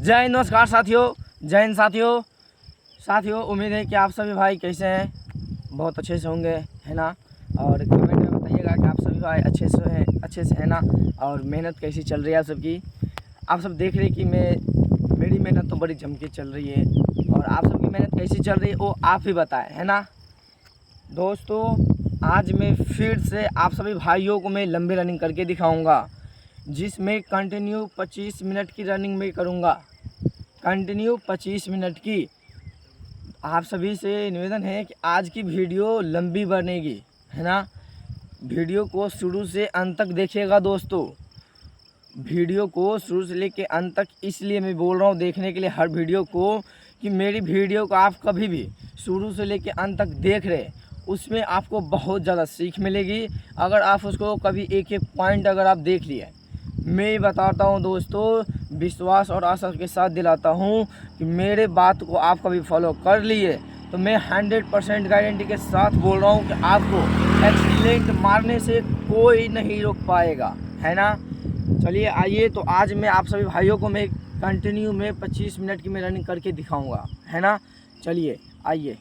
जय हिंद, नमस्कार साथियों, जय हिंद साथियों। उम्मीद है कि आप सभी भाई कैसे हैं, बहुत अच्छे से होंगे, है ना। और कमेंट में बताइएगा कि आप सभी भाई अच्छे से हैं ना। और मेहनत कैसी चल रही है आप सबकी। आप सब देख रहे हैं कि मेरी मेहनत तो बड़ी जम के चल रही है, और आप सबकी मेहनत कैसी चल रही है वो आप ही बताएं, है ना। दोस्तों, आज मैं फिर से आप सभी भाइयों को मैं लंबी रनिंग करके दिखाऊंगा, जिसमें कंटिन्यू 25 मिनट की रनिंग मैं करूंगा, कंटिन्यू 25 मिनट की। आप सभी से निवेदन है कि आज की वीडियो लंबी बनेगी, है ना। वीडियो को शुरू से अंत तक देखिएगा दोस्तों। वीडियो को शुरू से लेके अंत तक इसलिए मैं बोल रहा हूँ देखने के लिए हर वीडियो को, कि मेरी वीडियो को आप कभी भी शुरू से लेके अंत तक देख रहे, उसमें आपको बहुत ज़्यादा सीख मिलेगी। अगर आप उसको कभी एक एक पॉइंट अगर आप देख लिए, मैं बताता हूँ दोस्तों, विश्वास और आशा के साथ दिलाता हूँ कि मेरे बात को आप कभी फॉलो कर लिए तो मैं 100% गारंटी के साथ बोल रहा हूँ कि आपको एक्सीलेंट मारने से कोई नहीं रोक पाएगा, है ना। चलिए आइए, तो आज मैं आप सभी भाइयों को मैं कंटिन्यू में 25 मिनट की मैं रनिंग करके दिखाऊंगा, है ना। चलिए आइए।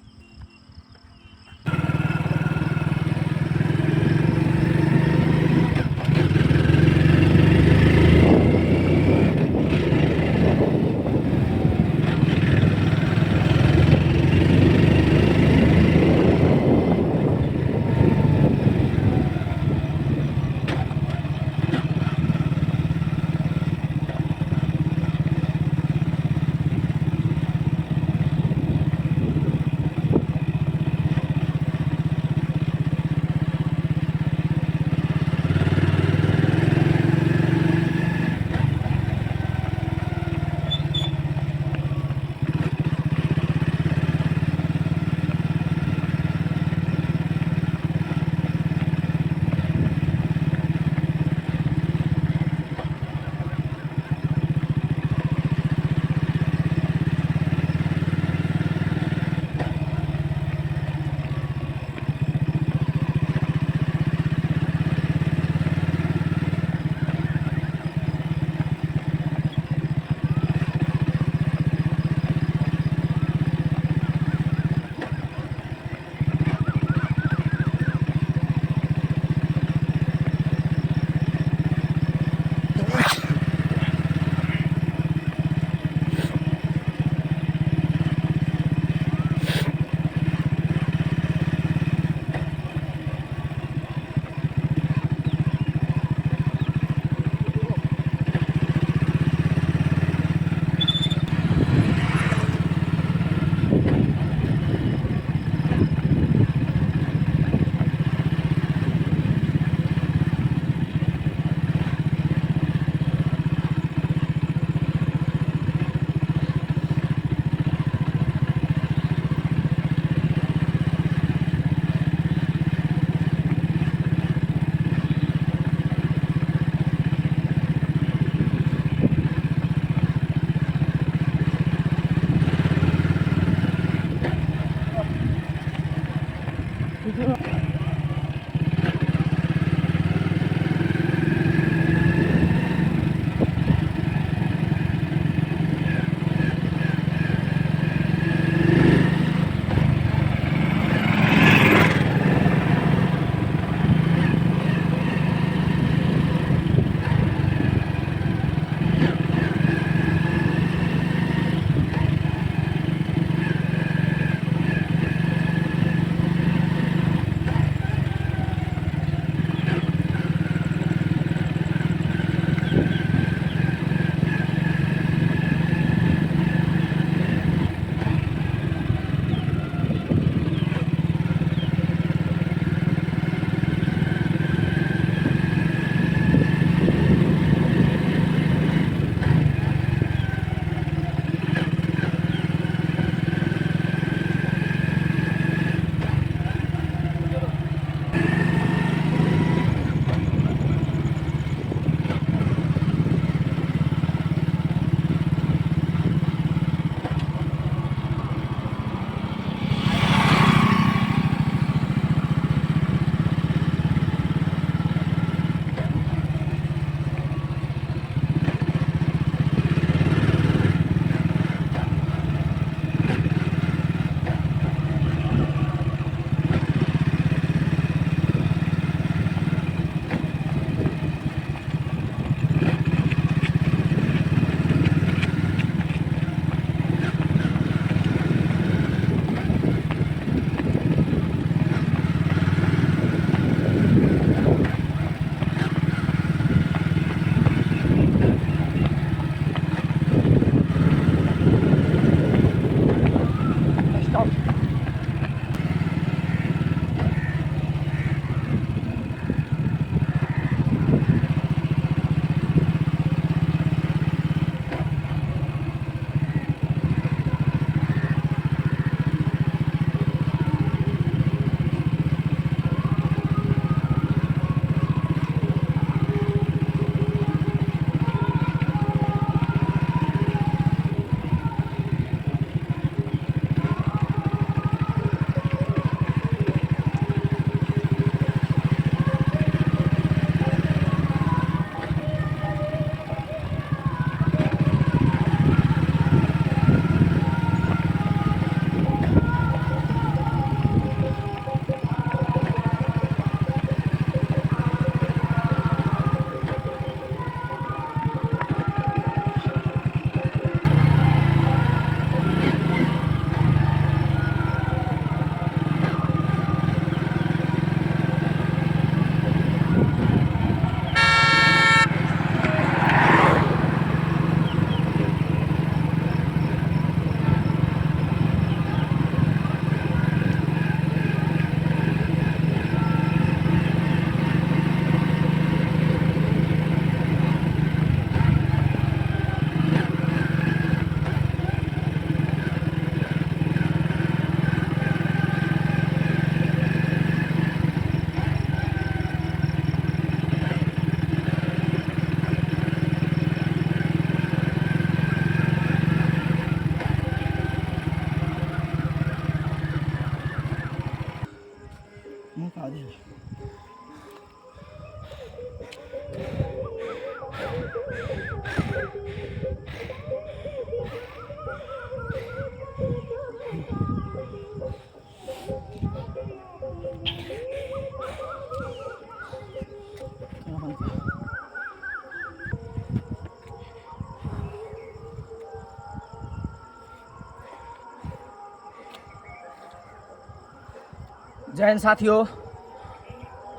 जय हिंद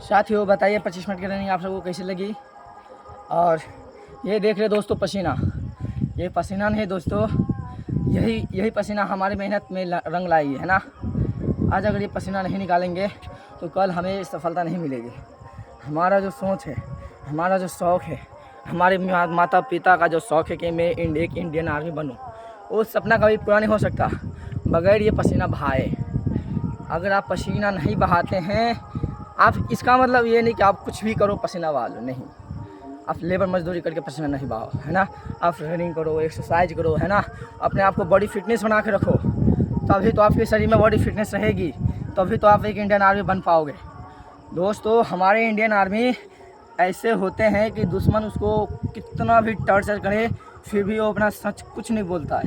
साथियों बताइए 25 मिनट की रनिंग आप सबको कैसी लगी। और ये देख रहे दोस्तों पसीना, ये पसीना नहीं दोस्तों, यही पसीना हमारी मेहनत में रंग लाई है ना। आज अगर ये पसीना नहीं निकालेंगे तो कल हमें सफलता नहीं मिलेगी। हमारा जो सोच है, हमारा जो शौक़ है, हमारे माता पिता का जो शौक़ है कि मैं एक इंडियन आर्मी बनूं, वो सपना कभी पूरा नहीं हो सकता बगैर ये पसीना बहाए। अगर आप पसीना नहीं बहाते हैं, आप इसका मतलब ये नहीं कि आप कुछ भी करो पसीना बहा लो, नहीं। आप लेबर मजदूरी करके पसीना नहीं बहाओ, है ना। आप रनिंग करो, एक्सरसाइज करो, है ना। अपने आप को बॉडी फिटनेस बना के रखो, तभी तो आपके शरीर में बॉडी फिटनेस रहेगी, तभी तो आप एक इंडियन आर्मी बन पाओगे। दोस्तों हमारे इंडियन आर्मी ऐसे होते हैं कि दुश्मन उसको कितना भी टॉर्चर करे फिर भी वो अपना सच कुछ नहीं बोलता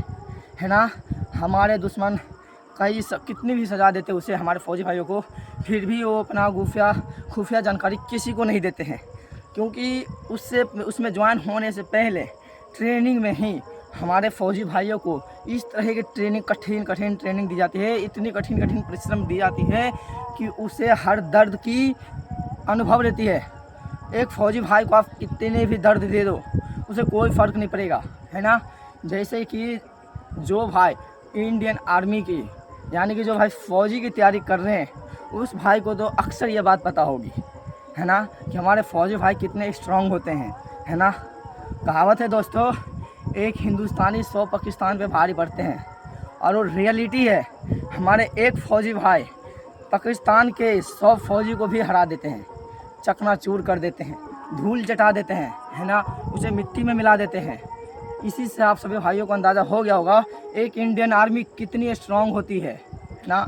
है ना। हमारे दुश्मन कितनी भी सजा देते उसे, हमारे फौजी भाइयों को, फिर भी वो अपना खुफिया जानकारी किसी को नहीं देते हैं, क्योंकि उसमें ज्वाइन होने से पहले ट्रेनिंग में ही हमारे फौजी भाइयों को इस तरह की कठिन ट्रेनिंग दी जाती है, इतनी कठिन परिश्रम दी जाती है कि उसे हर दर्द की अनुभव रहती है। एक फौजी भाई को आप कितने भी दर्द दे दो उसे कोई फ़र्क नहीं पड़ेगा, है ना। जैसे कि जो भाई इंडियन आर्मी की यानी कि जो भाई फ़ौजी की तैयारी कर रहे हैं, उस भाई को तो अक्सर ये बात पता होगी, है ना, कि हमारे फ़ौजी भाई कितने स्ट्रांग होते हैं, है ना। कहावत है दोस्तों, एक हिंदुस्तानी 100 पाकिस्तान पे भारी पड़ते हैं, और वो रियलिटी है। हमारे एक फ़ौजी भाई पाकिस्तान के 100 फौजी को भी हरा देते हैं, चकनाचूर कर देते हैं, धूल चटा देते हैं, है ना, उसे मिट्टी में मिला देते हैं। इसी से आप सभी भाइयों को अंदाज़ा हो गया होगा एक इंडियन आर्मी कितनी स्ट्रांग होती है ना।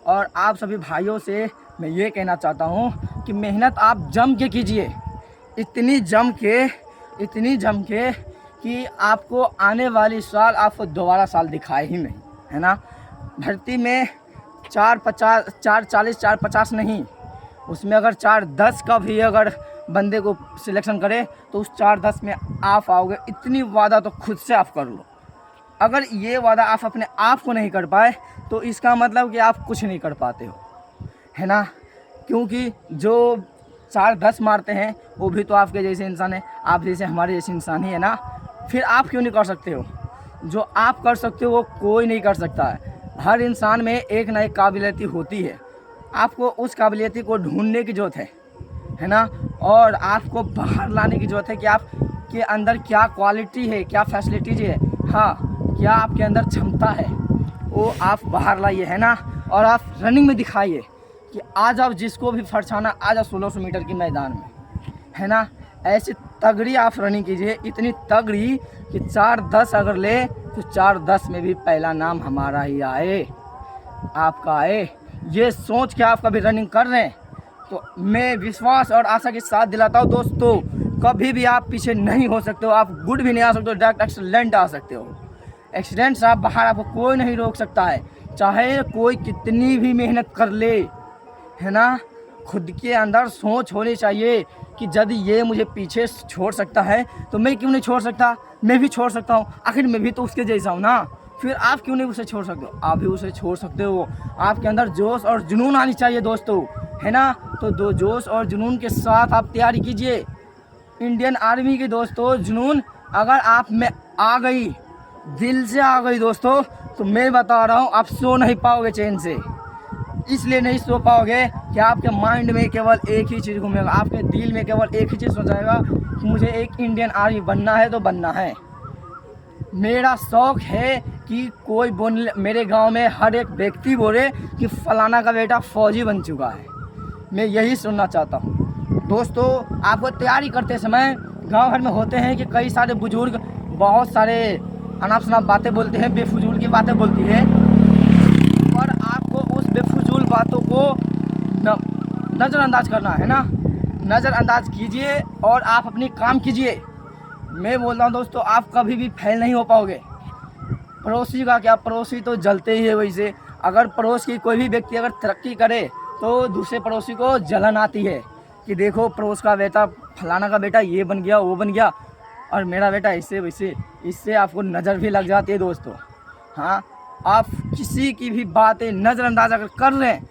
और आप सभी भाइयों से मैं ये कहना चाहता हूँ कि मेहनत आप जम के कीजिए, इतनी जम के कि आपको आने वाली साल आपको दोबारा साल दिखाए ही नहीं, है ना। भर्ती में 440 नहीं, उसमें अगर 410 का भी अगर बंदे को सिलेक्शन करे तो उस 410 में आप आओगे, इतनी वादा तो खुद से आप कर लो। अगर ये वादा आप अपने आप को नहीं कर पाए तो इसका मतलब कि आप कुछ नहीं कर पाते हो, है ना। क्योंकि जो 410 मारते हैं वो भी तो आपके जैसे इंसान है, आप जैसे हमारे जैसे इंसान ही है ना। फिर आप क्यों नहीं कर सकते हो? जो आप कर सकते हो वो कोई नहीं कर सकता है। हर इंसान में एक ना एक काबिलियत होती है, आपको उस काबिलियत को ढूंढने की ज़रूरत है ना। और आपको बाहर लाने की ज़रूरत है कि आप के अंदर क्या क्वालिटी है, क्या फैसिलिटीज है, हाँ, क्या आपके अंदर क्षमता है, वो आप बाहर लाइए, है ना। और आप रनिंग में दिखाइए कि आज आप जिसको भी फरसाना, आज आप 1600 मीटर के मैदान में, है ना। ऐसी तगड़ी आप रनिंग कीजिए, इतनी तगड़ी कि 410 अगर ले तो 410 में भी पहला नाम हमारा ही आए, आपका आए। ये सोच के आप कभी रनिंग कर रहे हैं तो मैं विश्वास और आशा के साथ दिलाता हूँ दोस्तों, कभी भी आप पीछे नहीं हो सकते हो। आप गुड भी नहीं आ सकते हो, डायरेक्ट एक्सीलेंट आ सकते हो। एक्सीलेंट से आप बाहर, आपको कोई नहीं रोक सकता है, चाहे कोई कितनी भी मेहनत कर ले, है ना। खुद के अंदर सोच होनी चाहिए कि यदि ये मुझे पीछे छोड़ सकता है तो मैं क्यों नहीं छोड़ सकता, मैं भी छोड़ सकता हूँ, आखिर मैं भी तो उसके जैसा हूँ ना। फिर आप क्यों नहीं उसे छोड़ सकते हो? आप भी उसे छोड़ सकते हो। आपके अंदर जोश और जुनून आनी चाहिए दोस्तों, है ना। तो दो जोश और जुनून के साथ आप तैयारी कीजिए इंडियन आर्मी की दोस्तों। जुनून अगर आप में आ गई, दिल से आ गई दोस्तों, तो मैं बता रहा हूँ आप सो नहीं पाओगे चैन से। इसलिए नहीं सो पाओगे कि आपके माइंड में केवल एक ही चीज़ घूमेगा, आपके दिल में केवल एक ही चीज़ सोचाएगा कि मुझे एक इंडियन आर्मी बनना है तो बनना है। मेरा शौक़ है कि कोई बोले, मेरे गांव में हर एक व्यक्ति बोले कि फलाना का बेटा फ़ौजी बन चुका है। मैं यही सुनना चाहता हूँ दोस्तों। आपको तैयारी करते समय गांव भर में होते हैं कि कई सारे बुजुर्ग बहुत सारे अनाप शनाप बातें बोलते हैं, बेफजूल की बातें बोलती है, और आपको उस बेफजूल बातों को नज़रअंदाज करना है ना। नज़रअंदाज कीजिए और आप अपनी काम कीजिए। मैं बोल रहा हूँ दोस्तों, आप कभी भी फेल नहीं हो पाओगे। पड़ोसी का क्या, पड़ोसी तो जलते ही है। वैसे अगर पड़ोस की कोई भी व्यक्ति अगर तरक्की करे तो दूसरे पड़ोसी को जलन आती है कि देखो पड़ोस का बेटा, फलाना का बेटा ये बन गया, वो बन गया, और मेरा बेटा ऐसे वैसे। इससे आपको नज़र भी लग जाती है दोस्तों। हाँ, आप किसी की भी बातें नज़रअंदाज अगर कर रहे हैं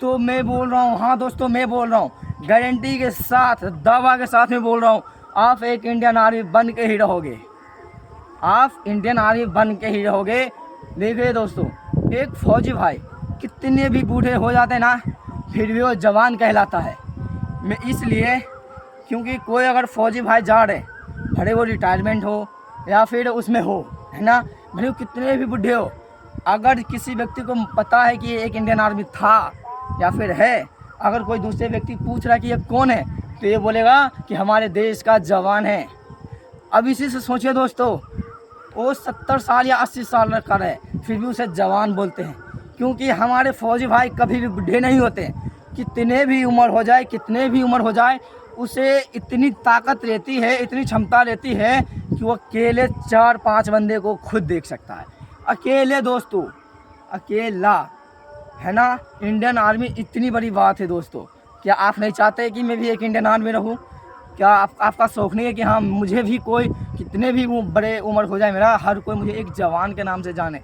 तो मैं बोल रहा हूँ, हाँ दोस्तों मैं बोल रहा हूँ, गारंटी के साथ, दावा के साथ मैं बोल रहा हूँ, आप एक इंडियन आर्मी बन के ही रहोगे। आप इंडियन आर्मी बन के ही रहोगे। देखिए दोस्तों, एक फौजी भाई कितने भी बूढ़े हो जाते हैं ना, फिर भी वो जवान कहलाता है। मैं इसलिए, क्योंकि कोई अगर फौजी भाई जा रहे, भले वो रिटायरमेंट हो या फिर उसमें हो, है ना, भले वो कितने भी बूढ़े हो, अगर किसी व्यक्ति को पता है कि एक इंडियन आर्मी था या फिर है, अगर कोई दूसरे व्यक्ति पूछ रहा है कि ये कौन है, तो ये बोलेगा कि हमारे देश का जवान है। अब इसी से सोचिए दोस्तों, वो 70 साल या 80 साल का है, फिर भी उसे जवान बोलते हैं, क्योंकि हमारे फौजी भाई कभी भी बूढ़े नहीं होते। कितने भी उम्र हो जाए, कितने भी उम्र हो जाए, उसे इतनी ताकत रहती है, इतनी क्षमता रहती है कि वो अकेले 4-5 बंदे को खुद देख सकता है। अकेले दोस्तों, अकेला, है ना। इंडियन आर्मी इतनी बड़ी बात है दोस्तों। क्या आप नहीं चाहते कि मैं भी एक इंडियन आर्मी रहूं? क्या आपका शौक़ नहीं है कि हाँ मुझे भी कोई, कितने भी बड़े उम्र हो जाए मेरा, हर कोई मुझे एक जवान के नाम से जाने?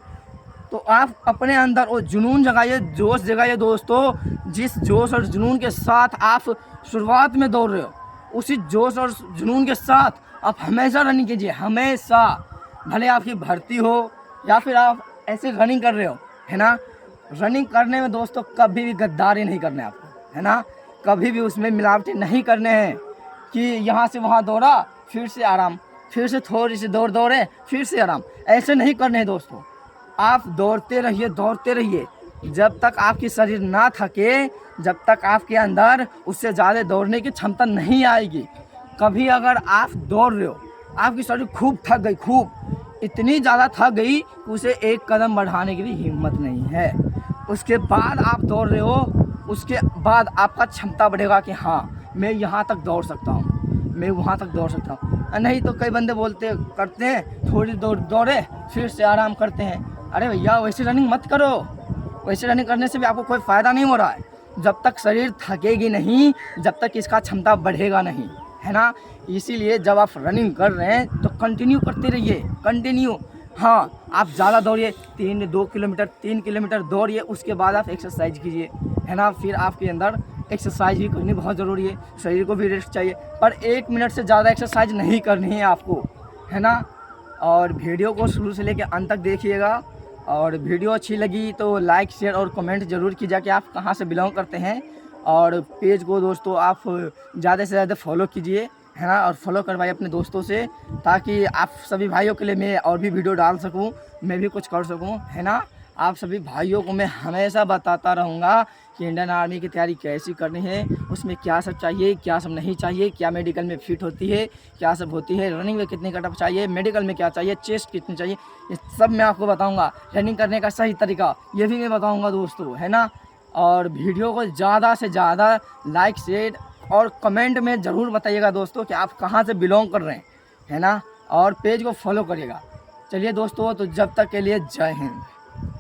तो आप अपने अंदर वो जुनून जगाइए, जोश जगाइए दोस्तों। जिस जोश और जुनून के साथ आप शुरुआत में दौड़ रहे हो, उसी जोश और जुनून के साथ आप हमेशा रनिंग कीजिए, हमेशा। भले आपकी भर्ती हो या फिर आप ऐसे रनिंग कर रहे हो, है ना। रनिंग करने में दोस्तों कभी भी गद्दारी नहीं करना है आपको, है ना। कभी भी उसमें मिलावटी नहीं करने हैं कि यहाँ से वहाँ दौड़ा, फिर से आराम, फिर से थोड़ी सी दौड़े, फिर से आराम। ऐसे नहीं करने हैं दोस्तों। आप दौड़ते रहिए, दौड़ते रहिए, जब तक आपकी शरीर ना थके, जब तक आपके अंदर उससे ज़्यादा दौड़ने की क्षमता नहीं आएगी। कभी अगर आप दौड़ रहे हो, आपकी शरीर खूब थक गई, खूब इतनी ज़्यादा थक गई कि उसे एक कदम बढ़ाने की भी हिम्मत नहीं है, उसके बाद आप दौड़ रहे हो, उसके बाद आपका क्षमता बढ़ेगा कि हाँ मैं यहाँ तक दौड़ सकता हूँ, मैं वहाँ तक दौड़ सकता हूँ। नहीं तो कई बंदे बोलते करते हैं, थोड़ी दौड़े फिर से आराम करते हैं। अरे भैया, वैसे रनिंग मत करो। वैसे रनिंग करने से भी आपको कोई फ़ायदा नहीं हो रहा है। जब तक शरीर थकेगी नहीं, जब तक इसका क्षमता बढ़ेगा नहीं, है ना। इसीलिए जब आप रनिंग कर रहे हैं तो कंटिन्यू करते रहिए, कंटिन्यू। हाँ, आप ज़्यादा दौड़िए, 2 किलोमीटर 3 किलोमीटर दौड़िए, उसके बाद आप एक्सरसाइज कीजिए, है ना। फिर आपके अंदर एक्सरसाइज भी करनी बहुत ज़रूरी है, शरीर को भी रेस्ट चाहिए, पर 1 मिनट से ज़्यादा एक्सरसाइज नहीं करनी है आपको, है ना। और वीडियो को शुरू से लेकर अंत तक देखिएगा। और वीडियो अच्छी लगी तो लाइक, शेयर और कमेंट ज़रूर कीजिए कि आप कहाँ से बिलोंग करते हैं। और पेज को दोस्तों आप ज़्यादा से ज़्यादा फॉलो कीजिए, है ना। और फॉलो करवाइए अपने दोस्तों से, ताकि आप सभी भाइयों के लिए मैं और भी वीडियो डाल सकूं, मैं भी कुछ कर सकूं, है ना। आप सभी भाइयों को मैं हमेशा बताता रहूँगा कि इंडियन आर्मी की तैयारी कैसी करनी है, उसमें क्या सब चाहिए, क्या सब नहीं चाहिए, क्या मेडिकल में फिट होती है, क्या सब होती है, रनिंग में कितनी कटअप चाहिए, मेडिकल में क्या चाहिए, चेस्ट कितनी चाहिए, ये सब मैं आपको बताऊँगा। रनिंग करने का सही तरीका ये भी मैं बताऊँगा दोस्तों, है ना। और वीडियो को ज़्यादा से ज़्यादा लाइक, शेयर और कमेंट में ज़रूर बताइएगा दोस्तों कि आप कहाँ से बिलोंग कर रहे हैं, है ना। और पेज को फॉलो करिएगा। चलिए दोस्तों, तो जब तक के लिए जय हिंद।